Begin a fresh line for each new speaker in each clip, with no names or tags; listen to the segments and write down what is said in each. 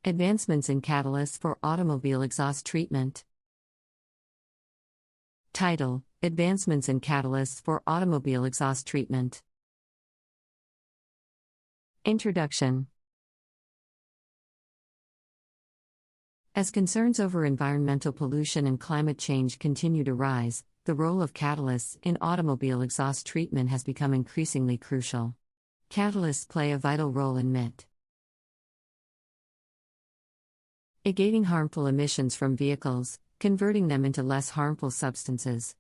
Advancements in catalysts for automobile exhaust treatment. Title: Advancements in catalysts for automobile exhaust treatment. Introduction. As concerns over environmental pollution and climate change continue to rise, the role of catalysts in automobile exhaust treatment has become increasingly crucial. Catalysts play a vital role in mitigating harmful emissions from vehicles, converting them into less harmful substances.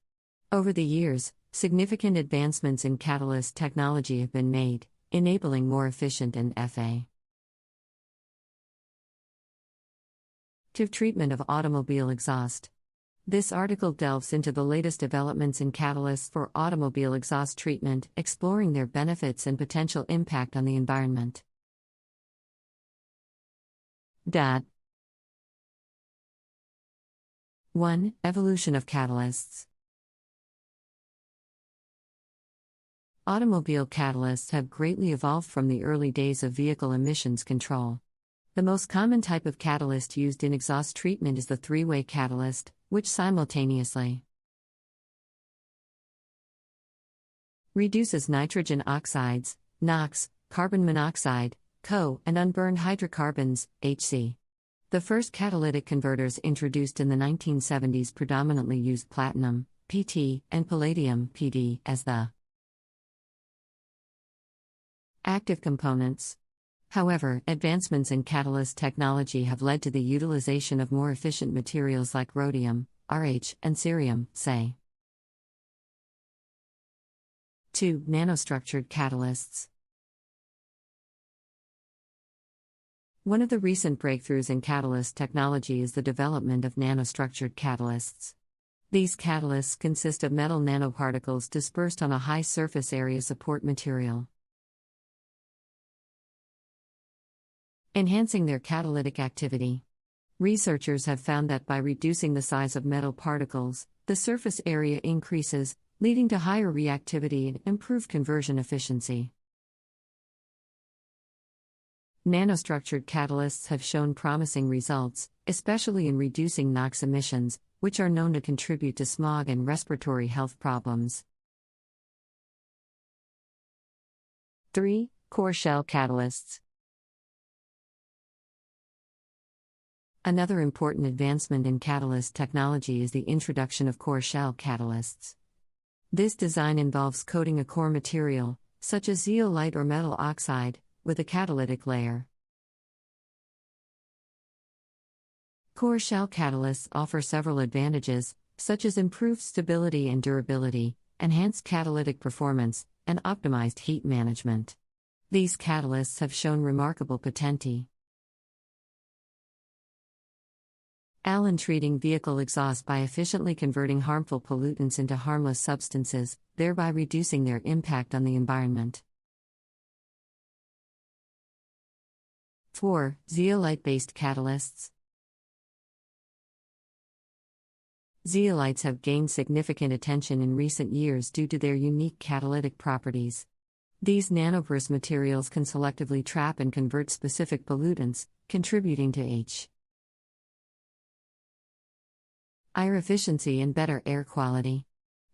Over the years, significant advancements in catalyst technology have been made, enabling more efficient and effective treatment of automobile exhaust. This article delves into the latest developments in catalysts for automobile exhaust treatment, exploring their benefits and potential impact on the environment. 1. Evolution of catalysts. Automobile catalysts have greatly evolved from the early days of vehicle emissions control. The most common type of catalyst used in exhaust treatment is the three-way catalyst, which simultaneously reduces nitrogen oxides, NOx, carbon monoxide, CO, and unburned hydrocarbons, HC. The first catalytic converters introduced in the 1970s predominantly used platinum, PT, and palladium, PD, as the active components. However, advancements in catalyst technology have led to the utilization of more efficient materials like rhodium, RH, and cerium, say. 2. Nanostructured catalysts. One of the recent breakthroughs in catalyst technology is the development of nanostructured catalysts. These catalysts consist of metal nanoparticles dispersed on a high surface area support material, enhancing their catalytic activity. Researchers have found that by reducing the size of metal particles, the surface area increases, leading to higher reactivity and improved conversion efficiency. Nanostructured catalysts have shown promising results, especially in reducing NOx emissions, which are known to contribute to smog and respiratory health problems. 3. Core shell catalysts. Another important advancement in catalyst technology is the introduction of core shell catalysts. This design involves coating a core material, such as zeolite or metal oxide, with a catalytic layer. Core shell catalysts offer several advantages, such as improved stability and durability, enhanced catalytic performance, and optimized heat management. These catalysts have shown remarkable potential in treating vehicle exhaust by efficiently converting harmful pollutants into harmless substances, thereby reducing their impact on the environment. 4. Zeolite-based catalysts. Zeolites have gained significant attention in recent years due to their unique catalytic properties. These nanoporous materials can selectively trap and convert specific pollutants, contributing to higher efficiency and better air quality.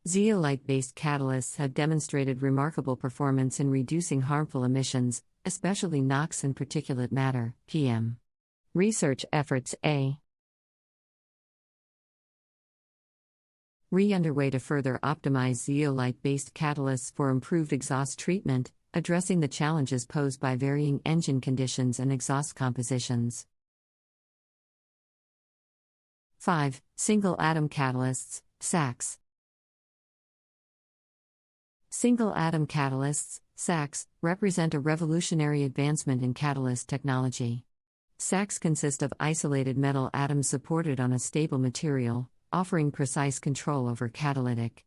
Zeolite-based catalysts have demonstrated remarkable performance in reducing harmful emissions, especially NOx and particulate matter, PM. Research efforts underway to further optimize zeolite-based catalysts for improved exhaust treatment, addressing the challenges posed by varying engine conditions and exhaust compositions. 5. Single-atom catalysts, SACs. Single-atom catalysts, SACs, represent a revolutionary advancement in catalyst technology. SACs consist of isolated metal atoms supported on a stable material, offering precise control over catalytic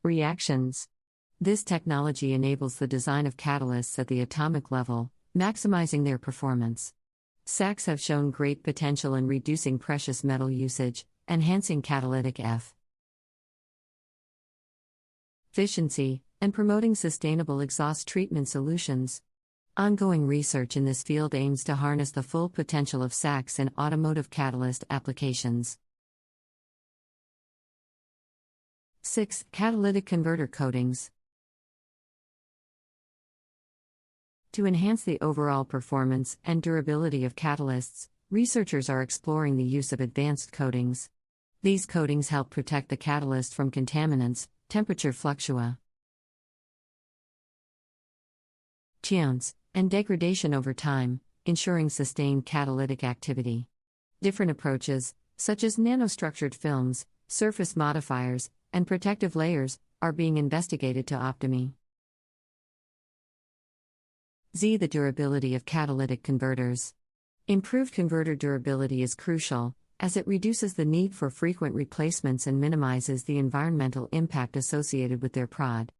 reactions. This technology enables the design of catalysts at the atomic level, maximizing their performance. SACs have shown great potential in reducing precious metal usage, enhancing catalytic efficiency, and promoting sustainable exhaust treatment solutions. Ongoing research in this field aims to harness the full potential of SACs in automotive catalyst applications. 6. Catalytic converter coatings. To enhance the overall performance and durability of catalysts, researchers are exploring the use of advanced coatings. These coatings help protect the catalyst from contaminants, temperature fluctua, and degradation over time, ensuring sustained catalytic activity. Different approaches, such as nanostructured films, surface modifiers, and protective layers, are being investigated to optimize the durability of catalytic converters. Improved converter durability is crucial, as it reduces the need for frequent replacements and minimizes the environmental impact associated with their production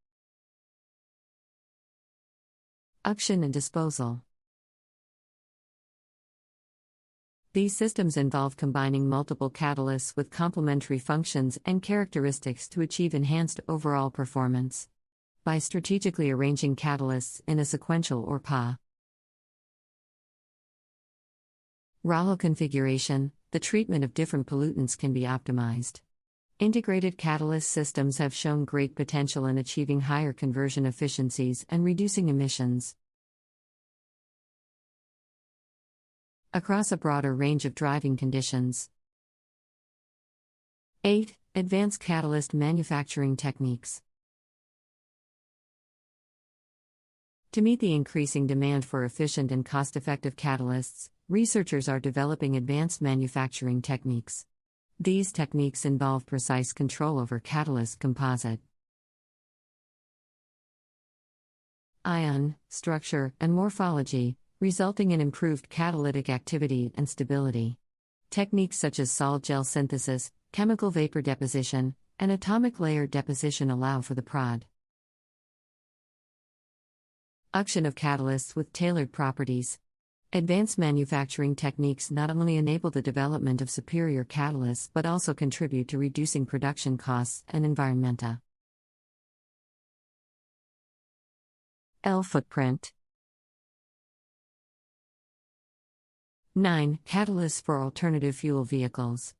and disposal. These systems involve combining multiple catalysts with complementary functions and characteristics to achieve enhanced overall performance. By strategically arranging catalysts in a sequential or parallel configuration, the treatment of different pollutants can be optimized. Integrated catalyst systems have shown great potential in achieving higher conversion efficiencies and reducing emissions across a broader range of driving conditions. 8. Advanced catalyst manufacturing techniques. To meet the increasing demand for efficient and cost-effective catalysts, researchers are developing advanced manufacturing techniques. These techniques involve precise control over catalyst composite, ion, structure, and morphology, resulting in improved catalytic activity and stability. Techniques such as sol-gel synthesis, chemical vapor deposition, and atomic layer deposition allow for the production of catalysts with tailored properties. Advanced manufacturing techniques not only enable the development of superior catalysts but also contribute to reducing production costs and environmental footprint. 9. Catalysts for alternative fuel vehicles.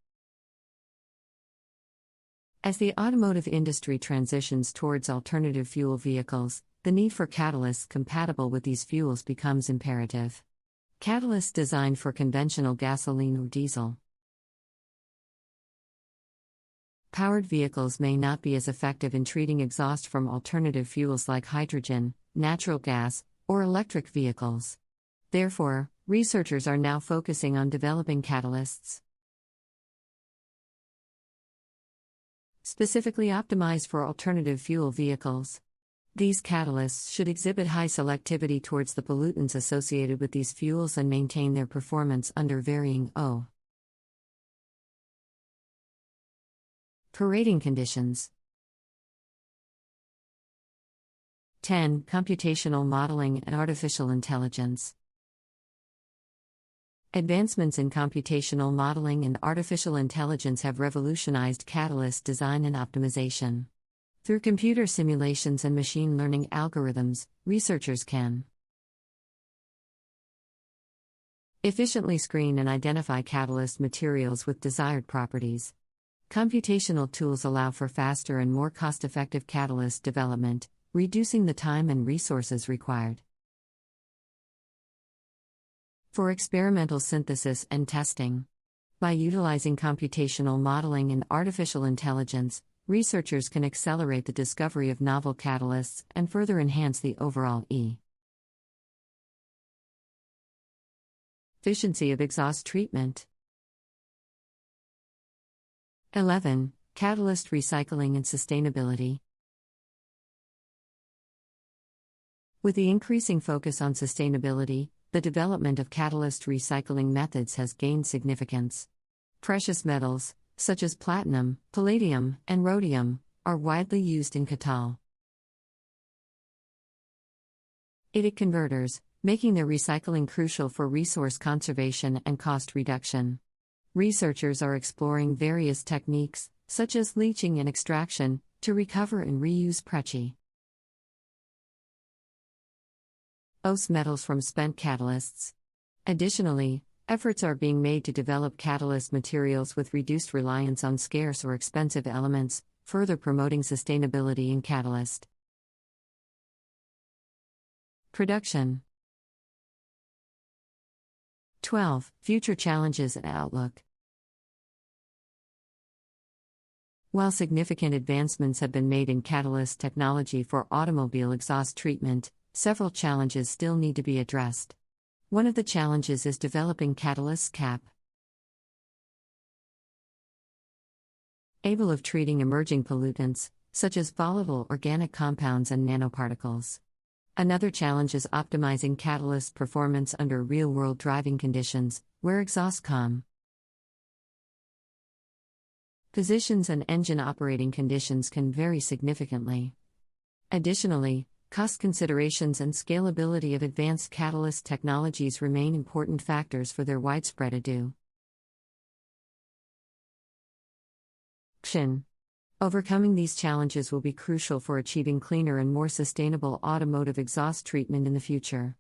As the automotive industry transitions towards alternative fuel vehicles, the need for catalysts compatible with these fuels becomes imperative. Catalysts designed for conventional gasoline or diesel powered vehicles may not be as effective in treating exhaust from alternative fuels like hydrogen, natural gas, or electric vehicles. Therefore, researchers are now focusing on developing catalysts specifically optimized for alternative fuel vehicles. These catalysts should exhibit high selectivity towards the pollutants associated with these fuels and maintain their performance under varying operating conditions. 10. Computational modeling and artificial intelligence. Advancements in computational modeling and artificial intelligence have revolutionized catalyst design and optimization. Through computer simulations and machine learning algorithms, researchers can efficiently screen and identify catalyst materials with desired properties. Computational tools allow for faster and more cost-effective catalyst development, reducing the time and resources required for experimental synthesis and testing. By utilizing computational modeling and artificial intelligence, researchers can accelerate the discovery of novel catalysts and further enhance the overall efficiency of exhaust treatment. 11. Catalyst recycling and sustainability. With the increasing focus on sustainability, the development of catalyst recycling methods has gained significance. Precious metals, such as platinum, palladium, and rhodium, are widely used in catalytic converters, making their recycling crucial for resource conservation and cost reduction. Researchers are exploring various techniques, such as leaching and extraction, to recover and reuse precious OS metals from spent catalysts. Additionally, efforts are being made to develop catalyst materials with reduced reliance on scarce or expensive elements, further promoting sustainability in catalyst production. 12. Future challenges and outlook. While significant advancements have been made in catalyst technology for automobile exhaust treatment, several challenges still need to be addressed. One of the challenges is developing catalysts capable of treating emerging pollutants, such as volatile organic compounds and nanoparticles. Another challenge is optimizing catalyst performance under real-world driving conditions, where exhaust positions and engine operating conditions can vary significantly. Additionally, cost considerations and scalability of advanced catalyst technologies remain important factors for their widespread adoption. Overcoming these challenges will be crucial for achieving cleaner and more sustainable automotive exhaust treatment in the future.